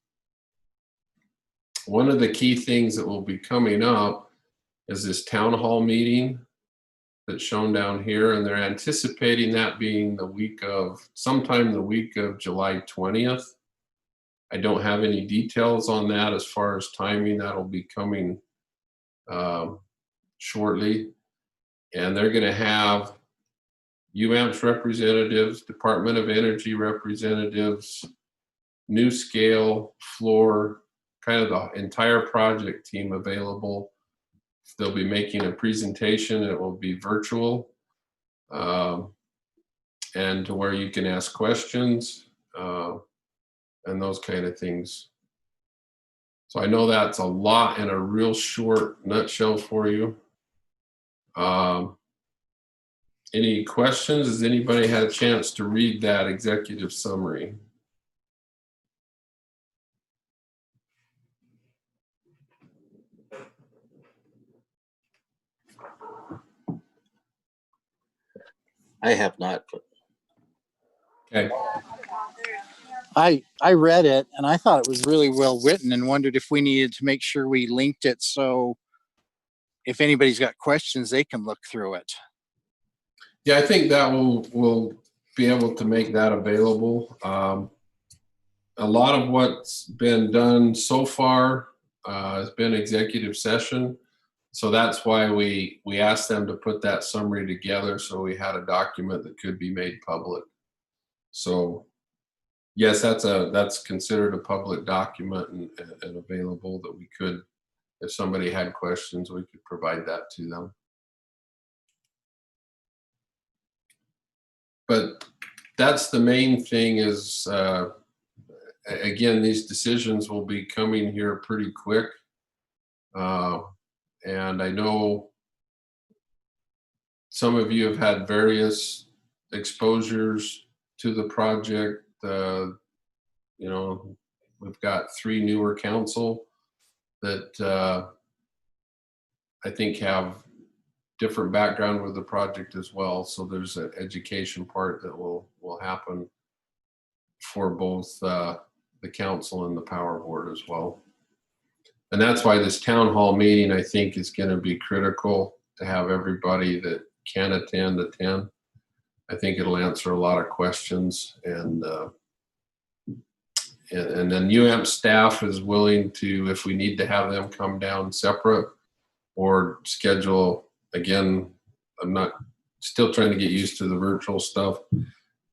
One of the key things that will be coming up is this town hall meeting that's shown down here, and they're anticipating that being sometime the week of July 20th. I don't have any details on that as far as timing. That'll be coming shortly. And they're going to have UAMPS representatives, Department of Energy representatives, NuScale, Fluor, kind of the entire project team available. They'll be making a presentation. It will be virtual, and to where you can ask questions and those kind of things. So I know that's a lot in a real short nutshell for you. Any questions? Has anybody had a chance to read that executive summary? I have not. Okay. I read it and I thought it was really well written, and wondered if we needed to make sure we linked it so if anybody's got questions, they can look through it. Yeah, I think that will be able to make that available. A lot of what's been done so far has been executive session. So that's why we asked them to put that summary together, so we had a document that could be made public. So yes, that's considered a public document and available, that we could, if somebody had questions, we could provide that to them. But that's the main thing is, again, these decisions will be coming here pretty quick. And I know some of you have had various exposures to the project. You know, we've got 3 newer council that I think have different background with the project as well. So there's an education part that will happen for both the council and the power board as well. And that's why this town hall meeting, I think, is going to be critical to have everybody that can attend. I think it'll answer a lot of questions, and then UAMP staff is willing to, if we need to have them come down separate or schedule, again, I'm not still trying to get used to the virtual stuff.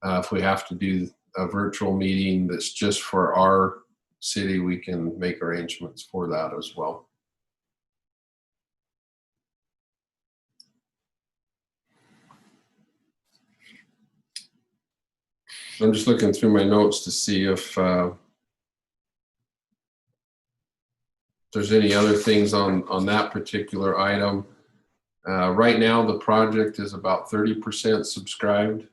If we have to do a virtual meeting that's just for our city, we can make arrangements for that as well. I'm just looking through my notes to see if there's any other things on that particular item. Right now, the project is about 30% subscribed.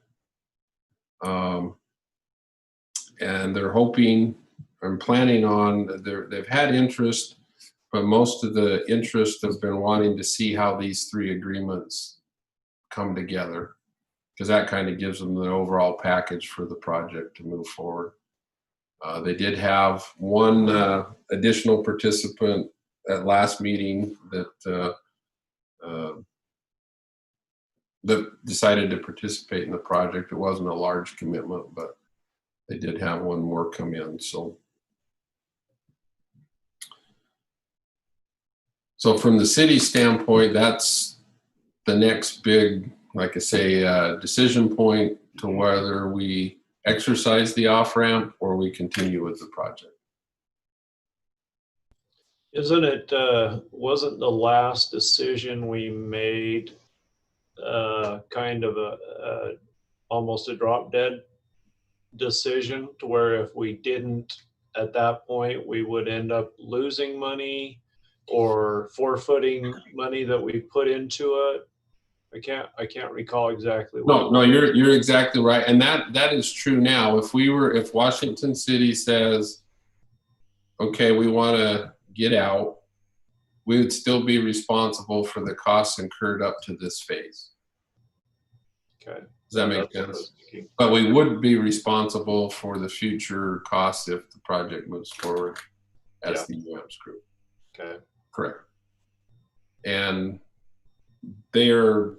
And they're hoping and planning on, they've had interest, but most of the interest have been wanting to see how these 3 agreements come together, because that kind of gives them the overall package for the project to move forward. They did have one additional participant at last meeting that decided to participate in the project. It wasn't a large commitment, but they did have one more come in. So from the city standpoint, that's the next big, like I say, decision point to whether we exercise the off-ramp or we continue with the project. Isn't it, wasn't the last decision we made kind of a almost a drop dead decision, to where if we didn't at that point, we would end up losing money or forfeiting money that we put into it? I can't recall exactly. No, you're exactly right, and that is true now. If Washington City says, okay, we want to get out, we would still be responsible for the costs incurred up to this phase. Okay. Does that make sense? But we would be responsible for the future costs if the project moves forward as the UAMPS group. Okay. Correct. And they're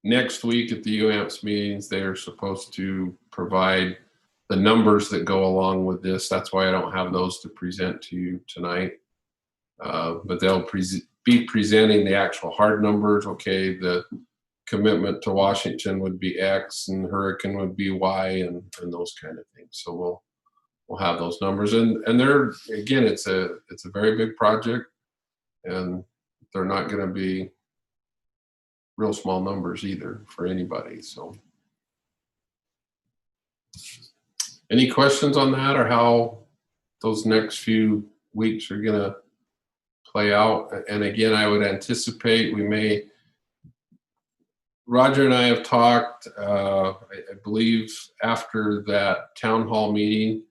next week at the UAMPS meetings, they're supposed to provide the numbers that go along with this. That's why I don't have those to present to you tonight. But they'll be presenting the actual hard numbers. Okay, the commitment to Washington would be X and Hurricane would be Y, and those kind of things. So we'll have those numbers, and they're, again, it's a very big project, and they're not going to be real small numbers either for anybody. So any questions on that, or how those next few weeks are going to play out? And again, I would anticipate Roger and I have talked, I believe after that town hall meeting,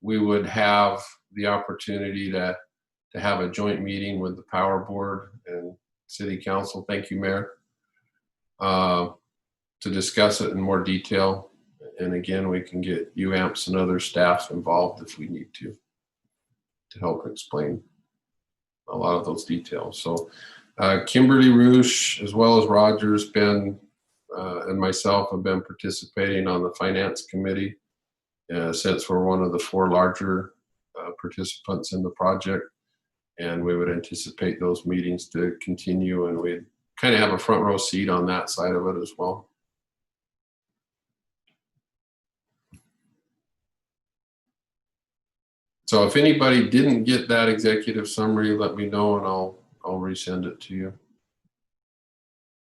we would have the opportunity to have a joint meeting with the Power Board and City Council. Thank you, Mayor. To discuss it in more detail. And again, we can get UAMPS and other staffs involved if we need to help explain a lot of those details. So Kimberly Roosh, as well as Roger's been, and myself have been participating on the Finance Committee since we're one of the 4 larger participants in the project. And we would anticipate those meetings to continue, and we'd kind of have a front row seat on that side of it as well. So if anybody didn't get that executive summary, let me know and I'll resend it to you.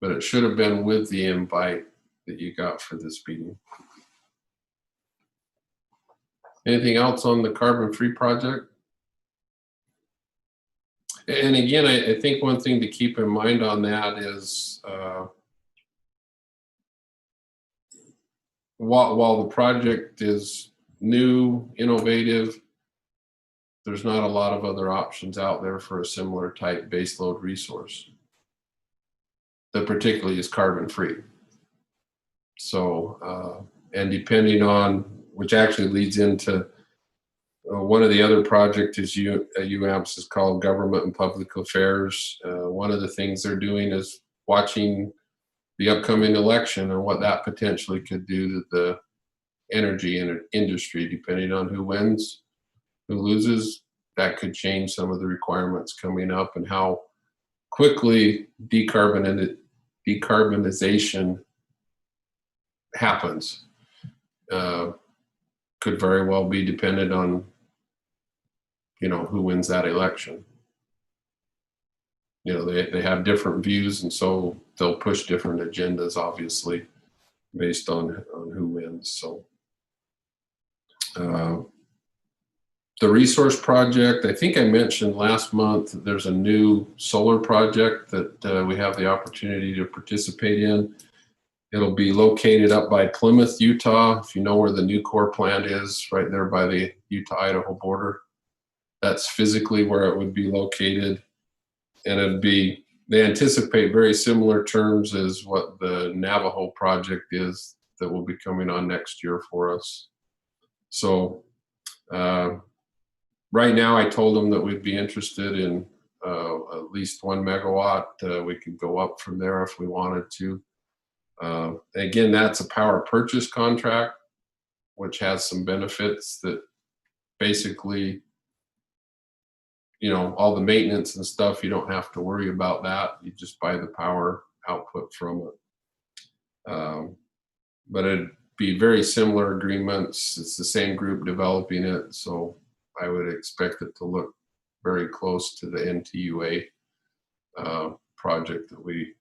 But it should have been with the invite that you got for this meeting. Anything else on the carbon-free project? And again, I think one thing to keep in mind on that is while the project is new, innovative, there's not a lot of other options out there for a similar type baseload resource that particularly is carbon-free. So, and depending on, which actually leads into one of the other projects is UAMPS is called Government and Public Affairs. One of the things they're doing is watching the upcoming election and what that potentially could do to the energy industry, depending on who wins, who loses. That could change some of the requirements coming up and how quickly decarbonization decarbonization happens. Could very well be dependent on, who wins that election. They have different views, and so they'll push different agendas, obviously, based on who wins. So the resource project, I think I mentioned last month, there's a new solar project that we have the opportunity to participate in. It'll be located up by Plymouth, Utah. If you know where the Nucor plant is, right there by the Utah-Idaho border. That's physically where it would be located. And they anticipate very similar terms as what the Navajo project is that will be coming on next year for us. So right now I told them that we'd be interested in at least 1 megawatt. We could go up from there if we wanted to. Again, that's a power purchase contract, which has some benefits that basically, all the maintenance and stuff, you don't have to worry about that. You just buy the power output from it. But it'd be very similar agreements. It's the same group developing it. So I would expect it to look very close to the NTUA project that we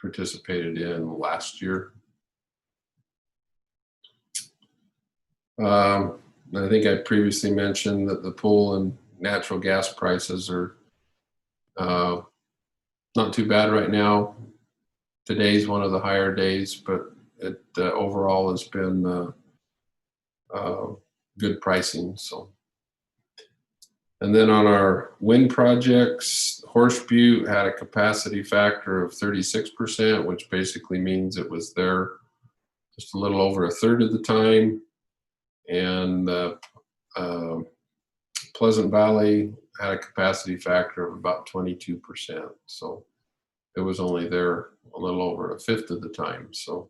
participated in last year. I think I previously mentioned that the pool and natural gas prices are not too bad right now. Today's one of the higher days, but it overall has been good pricing. So, and then on our wind projects, Horse Butte had a capacity factor of 36%, which basically means it was there just a little over a third of the time. And Pleasant Valley had a capacity factor of about 22%. So it was only there a little over a fifth of the time. So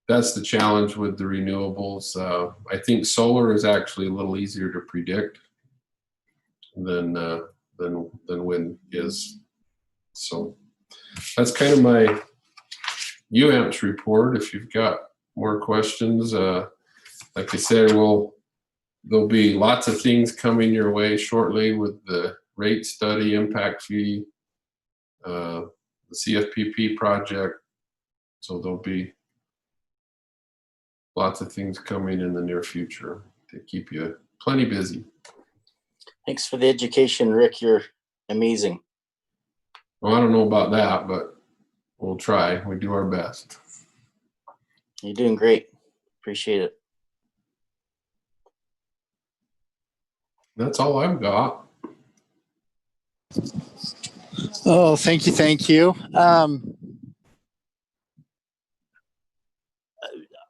that's the challenge with the renewables. I think solar is actually a little easier to predict than wind is. So that's kind of my UAMPS report. If you've got more questions, like I said, there'll be lots of things coming your way shortly with the rate study, impact fee, the CFPP project. So there'll be lots of things coming in the near future to keep you plenty busy. Thanks for the education, Rick. You're amazing. Well, I don't know about that, but we'll try. We do our best. You're doing great. Appreciate it. That's all I've got. Oh, thank you. Thank you.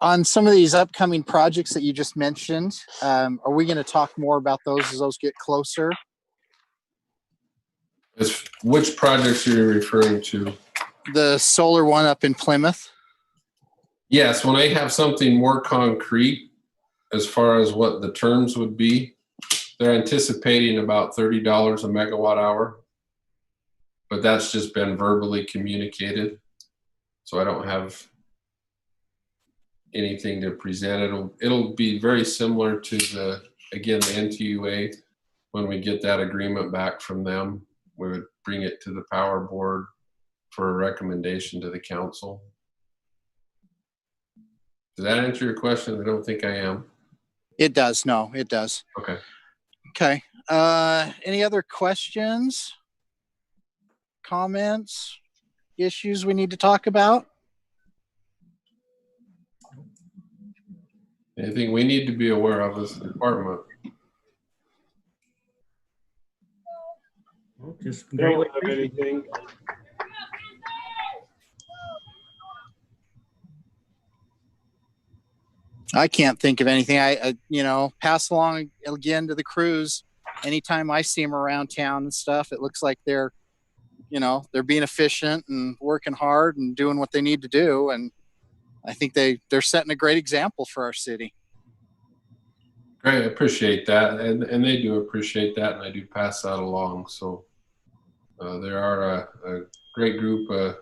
On some of these upcoming projects that you just mentioned, are we going to talk more about those as those get closer? Which projects are you referring to? The solar one up in Plymouth? Yes, when I have something more concrete as far as what the terms would be, they're anticipating about $30 a megawatt hour, but that's just been verbally communicated. So I don't have anything to present. It'll be very similar to the NTUA. When we get that agreement back from them, we would bring it to the power board for a recommendation to the council. Does that answer your question? I don't think I am. It does. No, it does. Okay. Okay. Any other questions, comments, issues we need to talk about? Anything we need to be aware of as a department? Well, just I don't have anything. I can't think of anything. I pass along again to the crews. Anytime I see them around town and stuff, it looks like they're being efficient and working hard and doing what they need to do. And I think they're setting a great example for our city. Great, I appreciate that, and they do appreciate that, and I do pass that along. So they are a great group of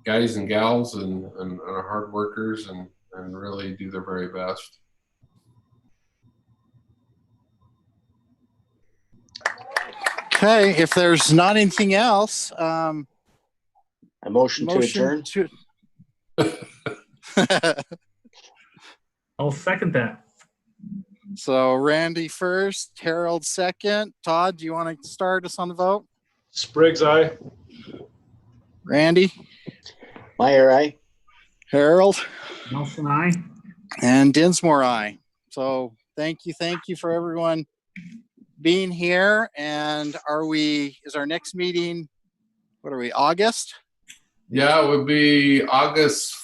guys and gals and are hard workers and really do their very best. Okay, if there's not anything else, A motion to adjourn. I'll second that. So Randy first, Harold second. Todd, do you want to start us on the vote? Spriggs, aye. Randy, Meyer, aye. Harold, Nelson, I. and Dinsmore, aye. So thank you for everyone being here. And is our next meeting, what are we, August? Yeah, it would be August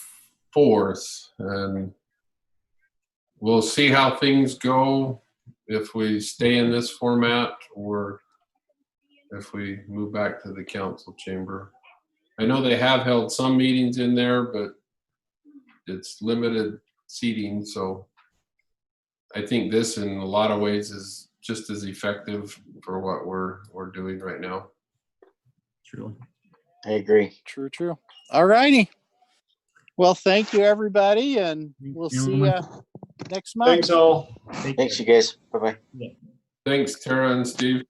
4th, and we'll see how things go, if we stay in this format or if we move back to the council chamber. I know they have held some meetings in there, but it's limited seating, so I think this in a lot of ways is just as effective for what we're doing right now. Truly. I agree. True. All righty. Well, thank you, everybody, and we'll see you next month. Thanks all. Thanks, you guys. Bye-bye. Thanks, Tara and Steve.